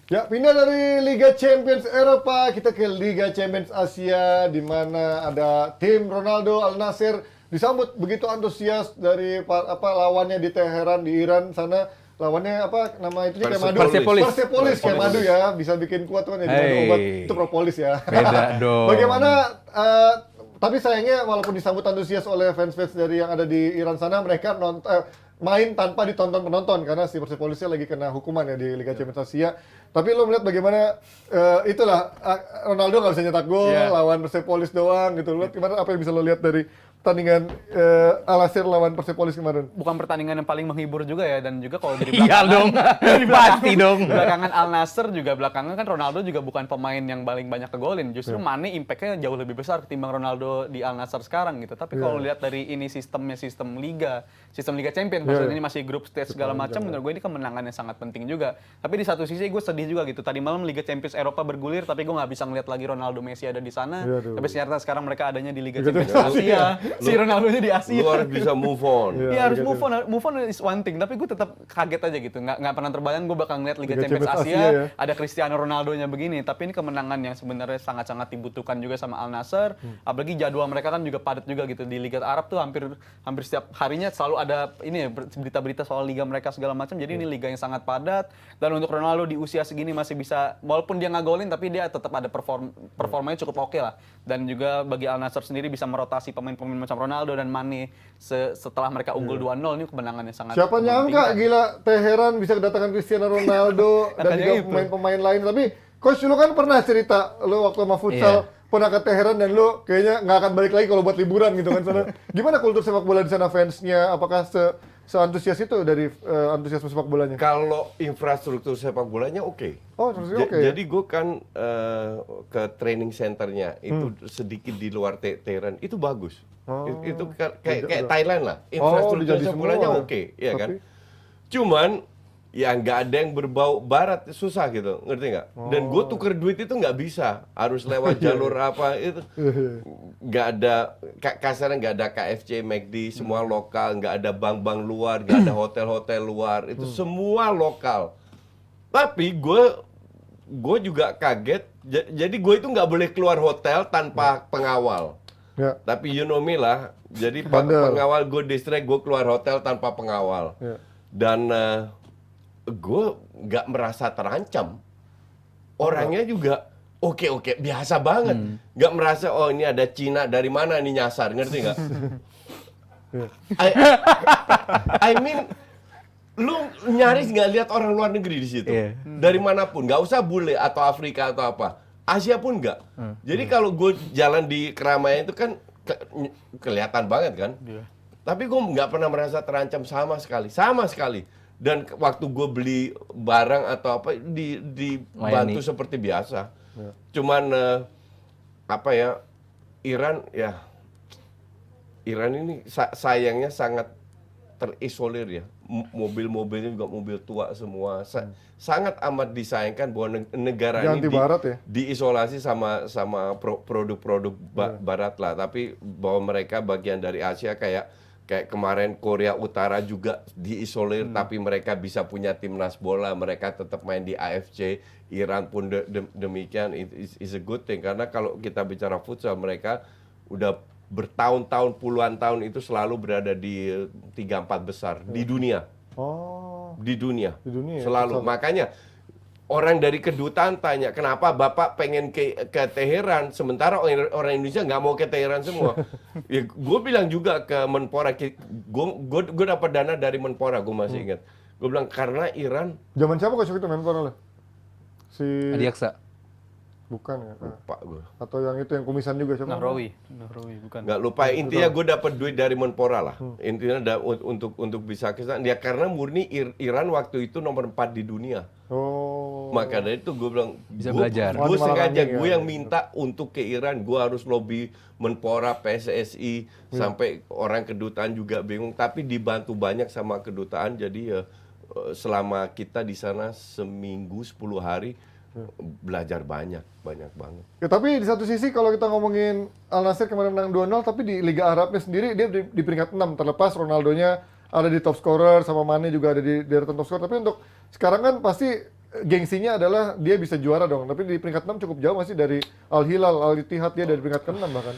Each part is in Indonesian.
Ya, pindah dari Liga Champions Eropa, kita ke Liga Champions Asia, di mana ada tim Ronaldo Al Nassr disambut begitu antusias dari lawannya di Teheran, di Iran sana. Lawannya apa nama itu kayak madu? Persepolis kayak madu ya, bisa bikin kuat kan jadi madu obat. Itu propolis ya. Beda dong. Bagaimana tapi sayangnya walaupun disambut antusias oleh fans-fans dari yang ada di Iran sana, mereka main tanpa ditonton penonton karena si Persepolisnya lagi kena hukuman ya di Liga Champions Asia. Tapi lo melihat bagaimana itulah Ronaldo nggak bisa nyetak gol lawan Persepolis doang gitu. Lo gimana, apa yang bisa lo lihat dari pertandingan Al Nassr lawan Persepolis kemarin? Bukan pertandingan yang paling menghibur juga ya, dan juga kalau dari Iya dong, pasti dong. Belakangan Al Nassr juga belakangan kan Ronaldo juga bukan pemain yang paling banyak kegolin. Justru Mane impact-nya jauh lebih besar ketimbang Ronaldo di Al Nassr sekarang gitu. Tapi kalau lihat dari ini sistem Liga Champions, maksudnya ini masih grup stage segala macam, menurut gue ini kemenangan yang sangat penting juga. Tapi di satu sisi gue sedih juga gitu. Tadi malam Liga Champions Eropa bergulir, tapi gue nggak bisa ngeliat lagi Ronaldo Messi ada di sana. Tapi ternyata sekarang mereka adanya di Liga Champions Asia. Si Ronaldo-nya di Asia. Lu harus bisa move on. Iya harus move on. Move on is one thing. Tapi gue tetap kaget aja gitu. Nggak pernah terbayang gue bakal ngeliat Liga Champions Asia ada Cristiano Ronaldo-nya begini. Tapi ini kemenangan yang sebenarnya sangat-sangat dibutuhkan juga sama Al Nassr. Apalagi jadwal mereka kan juga padat juga gitu. Di Liga Arab tuh hampir setiap harinya selalu ada ini ya, berita-berita soal liga mereka segala macam. Jadi ini liga yang sangat padat. Dan untuk Ronaldo di usia segini masih bisa, walaupun dia nggak golin tapi dia tetap ada performanya cukup oke lah. Dan juga bagi Al Nassr sendiri bisa merotasi pemain-pemain macam Ronaldo dan Mane setelah mereka unggul 2-0, ini kemenangan yang sangat siapa nyangka gila Teheran bisa kedatangan Cristiano Ronaldo dan juga pemain-pemain lain. Tapi coach lu kan pernah cerita lu waktu sama futsal pernah ke Teheran dan lu kayaknya nggak akan balik lagi kalau buat liburan gitu kan sana. Gimana kultur sepak bola di sana, fansnya apakah seantusias itu dari antusiasme sepak bolanya? Kalau infrastruktur sepak bolanya oke. Oh, oke. Jadi gue kan ke training centernya itu sedikit di luar Teheran, itu bagus. Itu kayak Thailand lah. Infrastruktur sepak bolanya oke, ya kan. Cuman ya nggak ada yang berbau barat, susah gitu, ngerti nggak? Dan gue tuker duit itu nggak bisa, harus lewat jalur apa itu, nggak ada, kasarnya nggak ada KFC, McD, semua lokal, nggak ada bank-bank luar, nggak ada hotel-hotel luar, itu semua lokal. Tapi gue juga kaget, jadi gue itu nggak boleh keluar hotel tanpa pengawal. Tapi you know me lah, jadi pengawal gue distract, gue keluar hotel tanpa pengawal. Dan gue nggak merasa terancam. Orangnya juga oke, biasa banget. Nggak merasa, oh ini ada Cina, dari mana ini nyasar, ngerti nggak? I mean, lu nyaris nggak lihat orang luar negeri di situ. Dari manapun, nggak usah bule atau Afrika atau apa. Asia pun nggak. Jadi kalau gue jalan di keramaian itu kan kelihatan banget kan. Tapi gue nggak pernah merasa terancam sama sekali. Dan waktu gue beli barang atau apa dibantu seperti biasa. Cuman Iran ini sayangnya sangat terisolir ya. Mobil-mobilnya juga mobil tua semua. Sangat amat disayangkan bahwa negara ini diisolasi sama produk-produk barat lah. Tapi bahwa mereka bagian dari Asia kayak kemarin Korea Utara juga diisolir, tapi mereka bisa punya timnas bola, mereka tetap main di AFC. Iran pun demikian. It's a good thing, karena kalau kita bicara futsal, mereka udah bertahun-tahun, puluhan tahun itu selalu berada di 3-4 besar di dunia. Di dunia selalu. Makanya orang dari kedutaan tanya, kenapa Bapak pengen ke Teheran, sementara orang Indonesia nggak mau ke Teheran semua. Ya, gue bilang juga ke Menpora, gue dapat dana dari Menpora, gue masih ingat. Gue bilang, karena Iran... Zaman siapa kok itu Menpora lah? Si... Adiaksa. Bukan ya? Lupa gue. Atau yang itu yang kumisan juga siapa? Nahrawi bukan. Nggak lupa, intinya gue dapat duit dari Menpora lah. Intinya untuk bisa ke sana. Ya karena murni Iran waktu itu nomor 4 di dunia. Maka dari itu gue bilang, bisa belajar. Gue sengaja, gue yang minta untuk ke Iran, gue harus lobby Menpora, PSSI, sampai orang kedutaan juga bingung. Tapi dibantu banyak sama kedutaan, jadi ya selama kita di sana seminggu 10 hari, belajar banyak banget. Ya, tapi di satu sisi kalau kita ngomongin Al Nassr kemarin menang 2-0, tapi di Liga Arabnya sendiri dia di peringkat 6, terlepas Ronaldonya ada di top scorer, sama Mane juga ada di deretan top scorer. Tapi untuk sekarang kan pasti gengsinya adalah dia bisa juara dong. Tapi di peringkat 6 cukup jauh masih dari Al Hilal, Al Ittihad, dia dari peringkat ke-6 bahkan.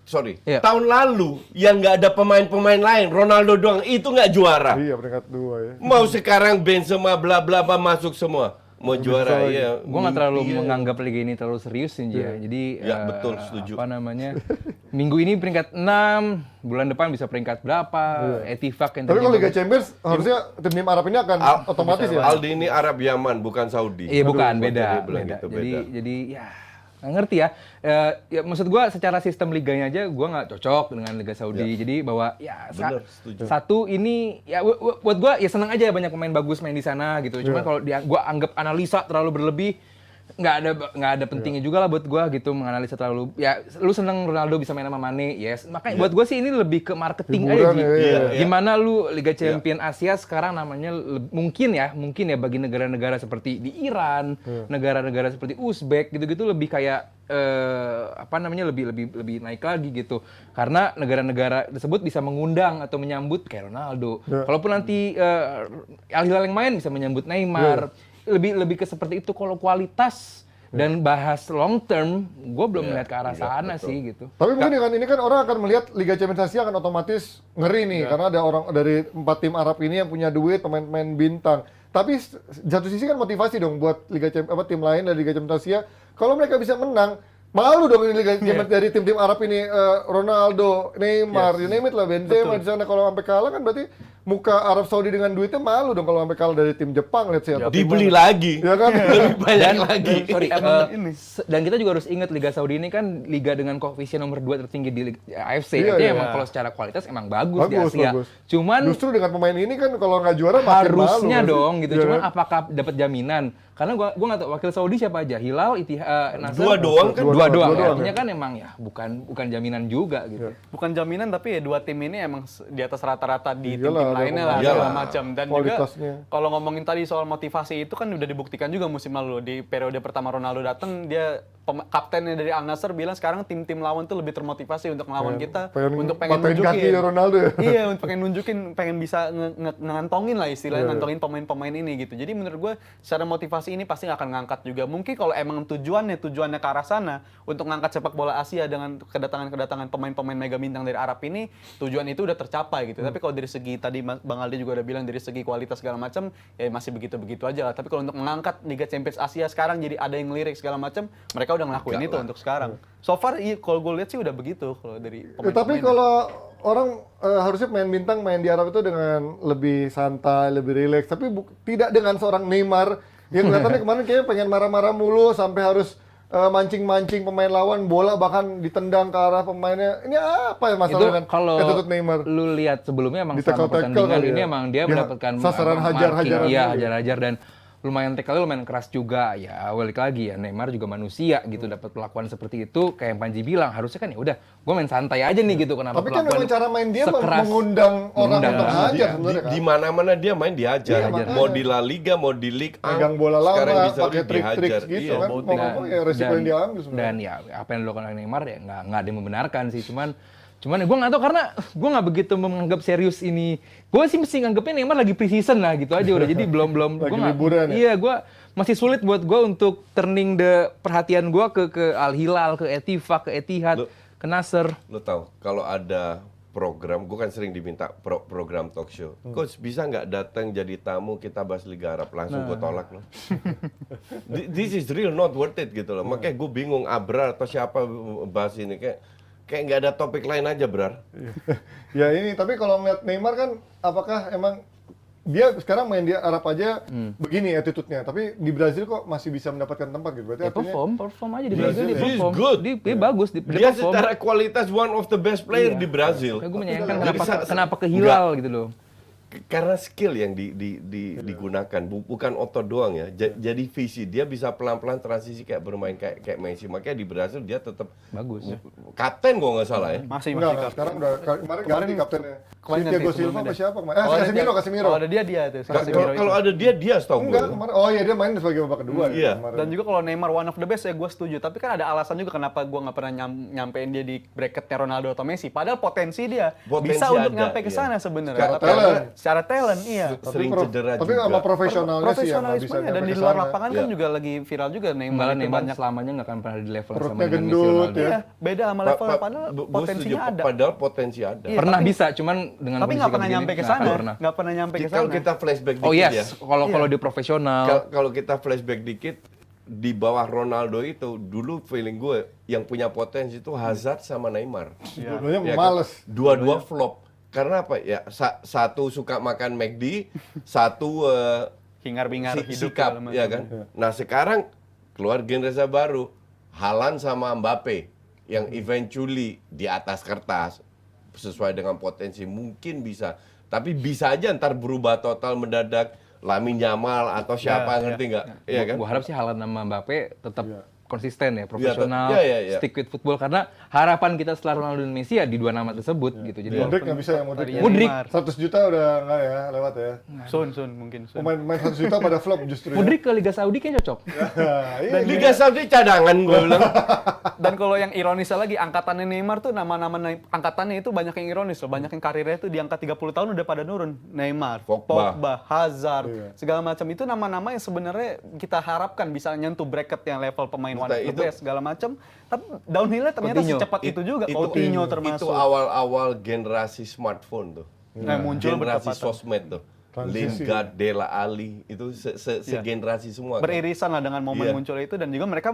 Sorry, Iya. tahun lalu yang nggak ada pemain-pemain lain, Ronaldo doang, itu nggak juara. Iya, peringkat 2 ya. Mau sekarang Benzema bla bla bla masuk semua, mau juara ya. Gue nggak terlalu mimpi ya. menganggap liga ini terlalu serius sih, ya. Jadi Ya, betul, setuju. apa namanya, minggu ini peringkat 6, bulan depan bisa peringkat berapa, Etifak yang Tapi kalau Liga tadinya Champions harusnya tim Arab ini akan otomatis ya. Aldi ini Arab Yaman, bukan Saudi. Iya bukan, Aduh, beda. dia bilang Beda. gitu, Jadi, beda. jadi ya nggak ngerti ya. Ya maksud gua secara sistem liganya aja gua nggak cocok dengan Liga Saudi. Jadi bahwa ya Bener, setuju. satu ini ya buat gua ya senang aja banyak pemain bagus main di sana gitu. Cuman kalau gua anggap analisa terlalu berlebih, nggak ada pentingnya juga lah buat gua gitu menganalisa terlalu. Ya lu seneng Ronaldo bisa main sama Mane, yes. Makanya buat gua sih ini lebih ke marketing aja Hiburan Ji. ya, iya. Gimana lu Liga Champion Asia sekarang namanya mungkin ya bagi negara-negara seperti di Iran, negara-negara seperti Uzbek gitu-gitu lebih kayak apa namanya lebih naik lagi gitu. Karena negara-negara tersebut bisa mengundang atau menyambut kayak Ronaldo. Kalaupun nanti Al Hilal yang main bisa menyambut Neymar. Lebih ke seperti itu. Kalau kualitas dan bahas long term, gue belum melihat ke arah sana sih gitu. Tapi mungkin dengan ini kan orang akan melihat Liga Champions Asia akan otomatis ngeri nih karena ada orang dari 4 tim Arab ini yang punya duit, pemain-pemain bintang. Tapi satu sisi kan motivasi dong buat tim lain dari Liga Champions Asia. Kalau mereka bisa menang, malu dong ini Liga Champions dari tim-tim Arab ini, Ronaldo, Neymar, you name it lah, Benzema di sana. Kalau sampai kalah kan berarti muka Arab Saudi dengan duitnya malu dong kalau sampai kalah dari tim Jepang, let's say. atau tim Dibeli mana. lagi. Ya kan? Lebih banyak lagi. Sorry, ini. dan kita juga harus ingat Liga Saudi ini kan liga dengan koefisien nomor 2 tertinggi di AFC. Iya, Artinya iya. emang kalau secara kualitas emang bagus di Bagus, Asia. bagus. Cuman Justru dengan pemain ini kan kalau nggak juara makin harusnya malu, dong pasti. gitu. Iya Cuman kan? apakah dapat jaminan? Karena gua nggak tahu wakil Saudi siapa aja. Hilal, Ittihad, Nasr. Dua doang kan? Dua doang. Dua doang, Artinya ya. kan emang ya bukan jaminan juga gitu. Bukan jaminan tapi ya dua tim ini emang di atas rata-rata di Iyalah, tim-tim ada lainnya lah pemain. segala Iyalah. macam. Dan Kualitasnya. juga kalau ngomongin tadi soal motivasi itu kan udah dibuktikan juga musim lalu di periode pertama Ronaldo datang dia kaptennya dari Al Nassr bilang sekarang tim-tim lawan tuh lebih termotivasi untuk ngelawan kita, untuk pengen patahin nunjukin. kaki Ronaldo ya. Iya, untuk pengen nunjukin, pengen bisa ngantongin lah istilahnya, ngantongin pemain-pemain ini gitu. Jadi menurut gue secara motivasi ini pasti akan ngangkat juga. Mungkin kalau emang tujuannya ke arah sana untuk ngangkat sepak bola Asia dengan kedatangan pemain-pemain mega bintang dari Arab ini, tujuan itu udah tercapai gitu. Tapi kalau dari segi tadi Bang Aldi juga udah bilang dari segi kualitas segala macam ya masih begitu-begitu aja lah. Tapi kalau untuk mengangkat Liga Champions Asia sekarang jadi ada yang ngelirik segala macam, mereka udah ngelakuin itu untuk sekarang. So far kalau gue lihat sih udah begitu kalau dari Ya, tapi pemain-pemain. kalau orang harusnya main bintang main di Arab itu dengan lebih santai, lebih rileks. Tapi tidak dengan seorang Neymar yang kelihatannya kemarin kayaknya pengen marah-marah mulu sampai harus mancing-mancing pemain lawan, bola bahkan ditendang ke arah pemainnya. Ini apa ya masalah Itu dengan kalau attitude Neymar? lu lihat sebelumnya emang Di selama tackle-tackle pertandingan kali ini ya. emang dia Dia mendapatkan sasaran hajar-hajaran Iya, dulu. hajar-hajar dan lumayan tackle lumayan keras juga. Ya balik lagi ya Neymar juga manusia gitu dapat perlakuan seperti itu kayak yang Panji bilang harusnya kan ya udah gue main santai aja nih gitu kenapa Tapi kan perlakuan memang cara main dia sekeras- mengundang orang Mengundang untuk orang. hajar sebenarnya kan. Di mana-mana dia main diajar. Iya, makanya. Mau di La Liga, mau di Ligue 1. Pegang bola lama, sekarang bisa pakai trik-trik dihajar. gitu Iya. kan. Mau ngomong ya resiko yang diambil sebenarnya. Dan ya apa yang dilakukan oleh Neymar ya nggak ada yang membenarkan sih cuman gue nggak tahu karena gue nggak begitu menganggap serius ini. Gue sih mesti nganggapnya Neymar lagi pre-season lah gitu aja udah jadi belum Lagi gua nggak- liburan ya? Iya gue masih sulit buat gue untuk turning the perhatian gue ke Al Hilal, ke Etifak, ke Etihad, ke Nasr. Lo tahu kalau ada program, gue kan sering diminta program talk show. Coach bisa nggak datang jadi tamu kita bahas Liga Arab langsung gue tolak loh. This is real not worth it gitu loh. Makanya gue bingung Abrar atau siapa bahas ini kayak nggak ada topik lain aja Brar. Ya ini, tapi kalau ngeliat Neymar kan, apakah emang dia sekarang main di Arab aja begini attitude-nya, tapi di Brazil kok masih bisa mendapatkan tempat gitu? Berarti Ya artinya perform aja di Brazil Brazil dia is perform. good. Dia bagus, dia Dia perform. secara kualitas one of the best player di Brazil. Kayak gue menyayangkan Jadi kenapa ke Hilal gitu loh. Karena skill yang digunakan bukan otot doang ya. Jadi visi dia bisa pelan-pelan transisi kayak bermain kayak Messi. Makanya di Brazil dia tetap Bagus. kapten gua nggak salah ya. masih enggak, sekarang udah kemarin ganti kaptennya. kemarin Thiago ganti, Silva sebelum apa ada. siapa kemarin? Oh, ada Casemiro. Oh, ada dia tuh. Casemiro itu. Kalau ada dia setahu gue. Enggak, kemarin. Oh iya, dia main sebagai babak kedua ya Iya. kemarin. Dan juga kalau Neymar one of the best ya gue setuju. Tapi kan ada alasan juga kenapa gue nggak pernah nyampein dia di bracketnya Ronaldo atau Messi. Padahal potensi dia Potensi bisa untuk ada, nyampe ke iya. sana sebenarnya. Secara Tapi talent. Secara talent, iya. Sering cedera tapi juga. sama profesionalnya sih yang nggak bisa Profesionalismenya dan nyampe di ke luar sana. lapangan kan juga lagi viral juga Neymar Malah itu Neymar banyak. selamanya nggak akan pernah di level sama Perutnya dengan Messi gendut, Ronaldo. ya. Iya, beda sama level padahal Gua setuju, potensinya ada. padahal potensi ada. Iya, Pernah tapi- bisa, cuman dengan Tapi kondisi nggak pernah kayak nyampe begini, ke nggak akan sana. pernah. Nggak pernah nyampe ke Kalau sana. kita flashback dikit Oh ya. yes, kalau di profesional. Kalau kita flashback dikit, di bawah Ronaldo itu dulu feeling gue yang punya potensi itu Hazard sama Neymar. Dua-duanya Ya kan? males. Dua-dua flop. Karena apa? Ya satu suka makan McD, satu Hingar-bingar hidup sikap, segala macam. ya kan? Nah sekarang keluar generasi baru, Haaland sama Mbappe yang eventually di atas kertas sesuai dengan potensi mungkin bisa, tapi bisa aja ntar berubah total mendadak. Lamine Yamal atau siapa ngerti nggak? Iya kan? Gua harap sih Haaland sama Mbappe tetap Iya. konsisten ya, profesional, Iya. stick with football karena harapan kita setelah Ronaldo dan Messi ya di dua nama tersebut gitu. Jadi Modric nggak bisa ya Modric. Tadinya ya? Modric. Neymar. 100 juta udah nggak ya, lewat ya. Sun mungkin. Sun. Pemain 100 juta pada flop justru Modric ke Liga Saudi kayak cocok. ya. Iya, Liga Saudi cadangan gue bilang. Dan kalau yang ironisnya lagi, angkatannya Neymar tuh nama-nama angkatannya itu banyak yang ironis loh. Banyak yang karirnya tuh di angka 30 tahun udah pada nurun. Neymar, Pogba. Hazard, Iya. segala macam itu nama-nama yang sebenarnya kita harapkan bisa nyentuh bracket yang level pemain one of the Itu- best segala macam. Tapi downhill-nya ternyata Coutinho. secepat itu juga. Coutinho termasuk. Itu awal-awal generasi smartphone tuh. Nah, muncul generasi bertepatan. sosmed tuh. Transisi. Lingard, Dele Alli, itu segenerasi semua. kan. Beririsan lah dengan momen Iya. muncul itu dan juga mereka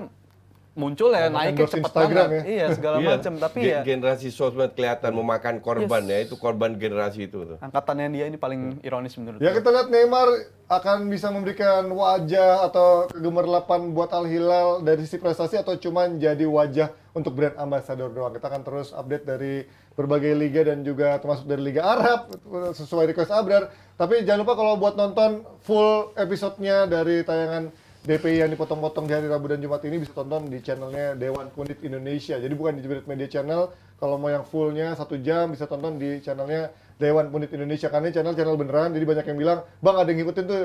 muncul ya naiknya endorse cepet Instagram banget. ya. Iya, segala Iya. macam. Tapi ya generasi sosmed kelihatan memakan korban ya, itu korban generasi itu tuh. angkatannya dia ini paling ironis menurut Ya gue. kita lihat Neymar akan bisa memberikan wajah atau kegemerlapan buat Al Hilal dari sisi prestasi atau cuman jadi wajah untuk brand ambassador doang. Kita akan terus update dari berbagai liga dan juga termasuk dari Liga Arab sesuai request Abrar. Tapi jangan lupa kalau buat nonton full episodenya dari tayangan DPI yang dipotong-potong di hari Rabu dan Jumat ini bisa tonton di channelnya Dewan Pundit Indonesia. Jadi bukan di Jebret Media Channel. Kalau mau yang fullnya 1 jam bisa tonton di channelnya Dewan Pundit Indonesia. Karena ini channel beneran. Jadi banyak yang bilang, bang ada yang ngikutin tuh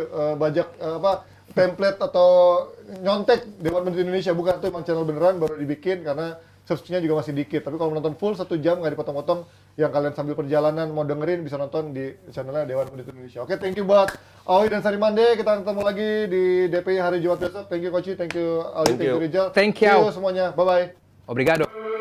template atau nyontek Dewan Pundit Indonesia. Bukan, itu emang channel beneran baru dibikin karena subscribe-nya juga masih dikit. Tapi kalau menonton full 1 jam nggak dipotong-potong, yang kalian sambil perjalanan mau dengerin bisa nonton di channelnya Dewan Pundit Indonesia. Oke, thank you buat Aoi dan Sarimande. Kita ketemu lagi di DPI hari Jumat besok. Thank you Koci, thank you Aoi, Thank thank you you. Rizal. Thank See you. you semuanya. Bye-bye. Obrigado.